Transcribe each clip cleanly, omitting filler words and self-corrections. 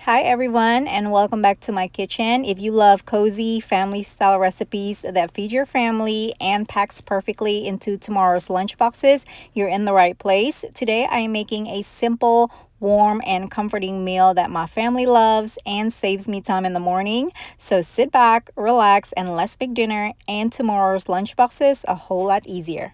Hi everyone, and welcome back to my kitchen. If you love cozy family style recipes that feed your family and packs perfectly into tomorrow's lunch boxes, you're in the right place. Today I am making a simple, warm and comforting meal that my family loves and saves me time in the morning. So sit back, relax, and let's make dinner and tomorrow's lunch boxes a whole lot easier.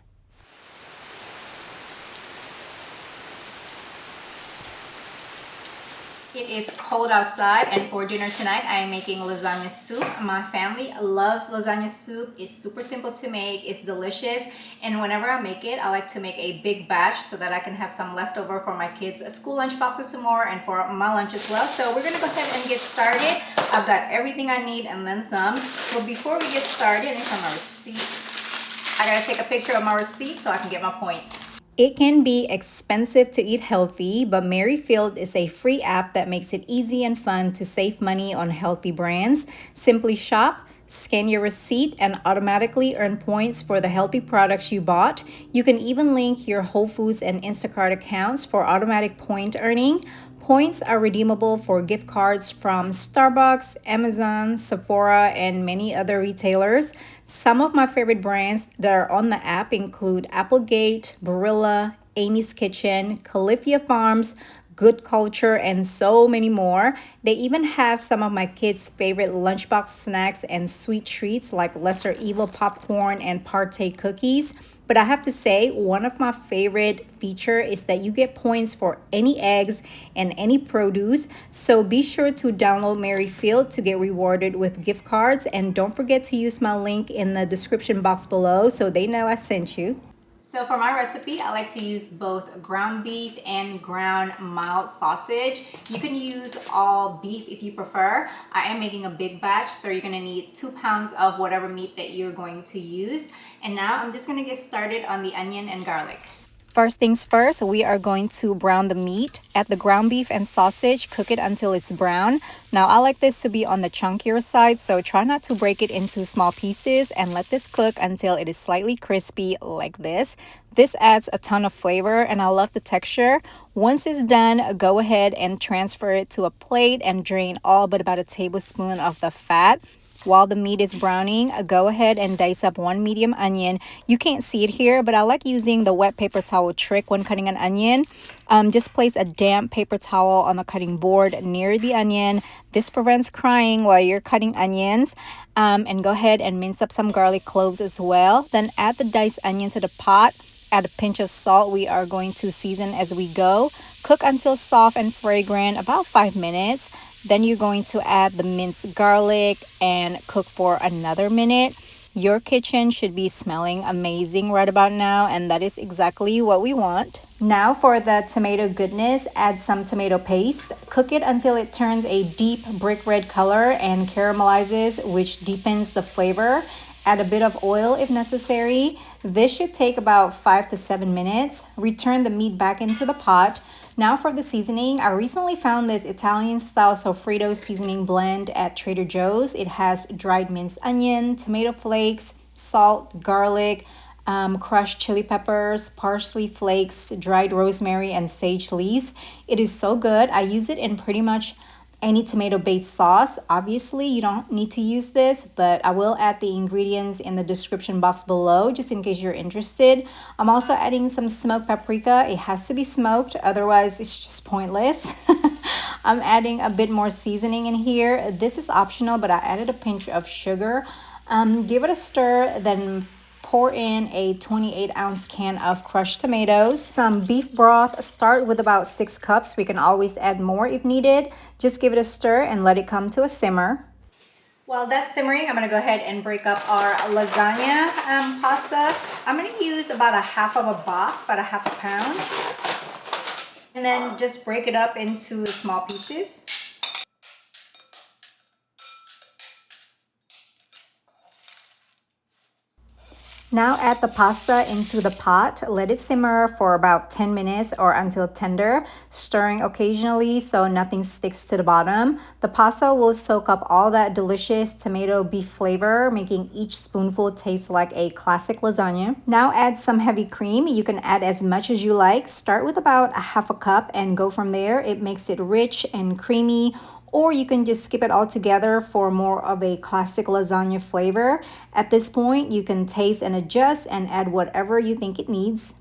It is cold outside, and for dinner tonight I am making lasagna soup. My family loves lasagna soup. It's super simple to make, it's delicious, and whenever I make it I like to make a big batch so that I can have some leftover for my kids' school lunch boxes tomorrow and for my lunch as well. So we're gonna go ahead and get started. I've got everything I need and then some. But before we get started, and from my receipt, I gotta take a picture of my receipt so I can get my points. It can be expensive to eat healthy, but Merryfield is a free app that makes it easy and fun to save money on healthy brands. Simply shop, scan your receipt, and automatically earn points for the healthy products you bought. You can even link your Whole Foods and Instacart accounts for automatic point earning. Points are redeemable for gift cards from Starbucks, Amazon, Sephora, and many other retailers. Some of my favorite brands that are on the app include Applegate, Barilla, Amy's Kitchen, Califia Farms, Good Culture, and so many more. They even have some of my kids' favorite lunchbox snacks and sweet treats like Lesser Evil popcorn and Partay cookies. But I have to say, one of my favorite feature is that you get points for any eggs and any produce. So be sure to download Merryfield to get rewarded with gift cards. And don't forget to use my link in the description box below so they know I sent you. So for my recipe, I like to use both ground beef and ground mild sausage. You can use all beef if you prefer. I am making a big batch, so you're gonna need 2 pounds of whatever meat that you're going to use. And now I'm just gonna get started on the onion and garlic. First things first, we are going to brown the meat. Add the ground beef and sausage, cook it until it's brown. Now I like this to be on the chunkier side, so try not to break it into small pieces and let this cook until it is slightly crispy like this. This adds a ton of flavor and I love the texture. Once it's done, go ahead and transfer it to a plate and drain all but about a tablespoon of the fat. While the meat is browning, go ahead and dice up 1 medium onion. You can't see it here, but I like using the wet paper towel trick when cutting an onion. Just place a damp paper towel on the cutting board near the onion. This prevents crying while you're cutting onions. And go ahead and mince up some garlic cloves as well. Then add the diced onion to the pot. Add a pinch of salt. We are going to season as we go. Cook until soft and fragrant, about 5 minutes. Then you're going to add the minced garlic and cook for another minute. Your kitchen should be smelling amazing right about now, and that is exactly what we want. Now for the tomato goodness, add some tomato paste. Cook it until it turns a deep brick red color and caramelizes, which deepens the flavor. Add a bit of oil if necessary. This should take about 5 to 7 minutes. Return the meat back into the pot. Now for the seasoning, I recently found this Italian style sofrito seasoning blend at Trader Joe's. It has dried minced onion, tomato flakes, salt, garlic, crushed chili peppers, parsley flakes, dried rosemary, and sage leaves. It is so good. I use it in pretty much any tomato-based sauce. Obviously, you don't need to use this, but I will add the ingredients in the description box below just in case you're interested. I'm also adding some smoked paprika. It has to be smoked, otherwise it's just pointless. I'm adding a bit more seasoning in here. This is optional, but I added a pinch of sugar. Give it a stir, then pour in a 28-ounce can of crushed tomatoes, some beef broth. Start with about 6 cups. We can always add more if needed. Just give it a stir and let it come to a simmer. While that's simmering, I'm going to go ahead and break up our lasagna pasta. I'm going to use about a half of a box, about a half a pound. And then just break it up into small pieces. Now add the pasta into the pot. Let it simmer for about 10 minutes or until tender, stirring occasionally so nothing sticks to the bottom. The pasta will soak up all that delicious tomato beef flavor, making each spoonful taste like a classic lasagna. Now add some heavy cream. You can add as much as you like. Start with about a half a cup and go from there. It makes it rich and creamy. or you can just skip it all together for more of a classic lasagna flavor. At this point, you can taste and adjust and add whatever you think it needs.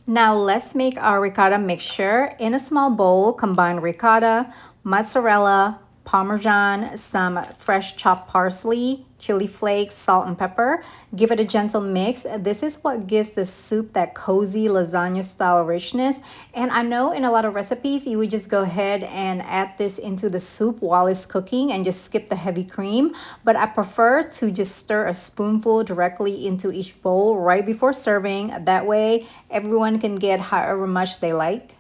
Now let's make our ricotta mixture. In a small bowl, combine ricotta, mozzarella, parmesan, some fresh chopped parsley, chili flakes, salt, and pepper. Give it a gentle mix. This is what gives the soup that cozy lasagna style richness. And I know in a lot of recipes, you would just go ahead and add this into the soup while it's cooking and just skip the heavy cream. But I prefer to just stir a spoonful directly into each bowl right before serving. That way, everyone can get however much they like.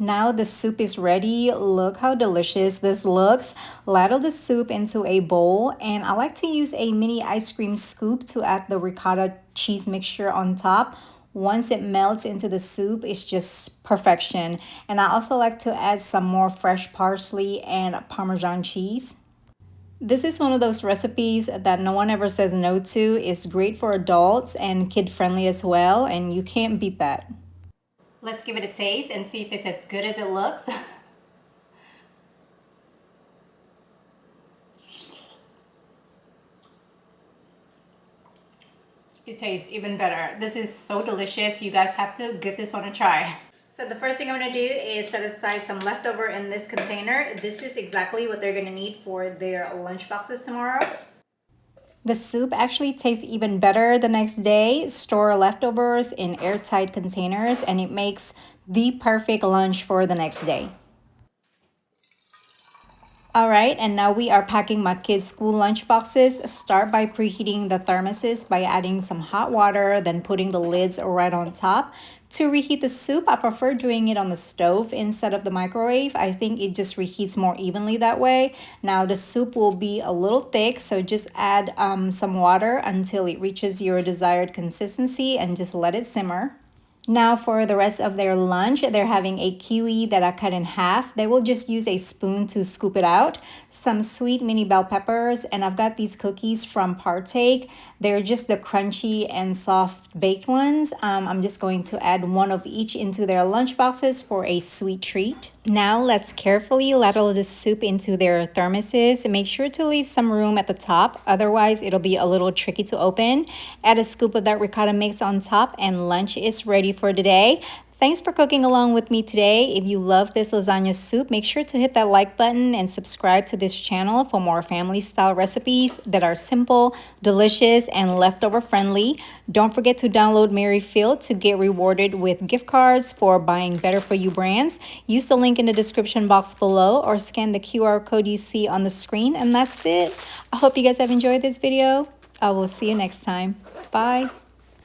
Now the soup is ready. Look how delicious this looks. Ladle the soup into a bowl, and I like to use a mini ice cream scoop to add the ricotta cheese mixture on top. Once it melts into the soup, it's just perfection. And I also like to add some more fresh parsley and Parmesan cheese. This is one of those recipes that no one ever says no to. It's great for adults and kid-friendly as well, and you can't beat that. Let's give it a taste and see if it's as good as it looks. It tastes even better. This is so delicious. You guys have to give this one a try. So the first thing I'm gonna do is set aside some leftover in this container. This is exactly what they're gonna need for their lunch boxes tomorrow. The soup actually tastes even better the next day. Store leftovers in airtight containers and it makes the perfect lunch for the next day. All right, and now we are packing my kids' school lunch boxes. Start by preheating the thermoses by adding some hot water, then putting the lids right on top. To reheat the soup, I prefer doing it on the stove instead of the microwave. I think it just reheats more evenly that way. Now the soup will be a little thick, so just add some water until it reaches your desired consistency and just let it simmer. Now for the rest of their lunch, they're having a kiwi that I cut in half. They will just use a spoon to scoop it out. Some sweet mini bell peppers, and I've got these cookies from Partake. They're just the crunchy and soft baked ones. I'm just going to add one of each into their lunch boxes for a sweet treat. Now let's carefully ladle the soup into their thermoses. Make sure to leave some room at the top, otherwise it'll be a little tricky to open. Add a scoop of that ricotta mix on top and lunch is ready for today. Thanks for cooking along with me today. If you love this lasagna soup, make sure to hit that like button and subscribe to this channel for more family style recipes that are simple, delicious, and leftover friendly. Don't forget to download Merryfield to get rewarded with gift cards for buying better for you brands. Use the link in the description box below or scan the QR code you see on the screen, and that's it. I hope you guys have enjoyed this video. I will see you next time. Bye.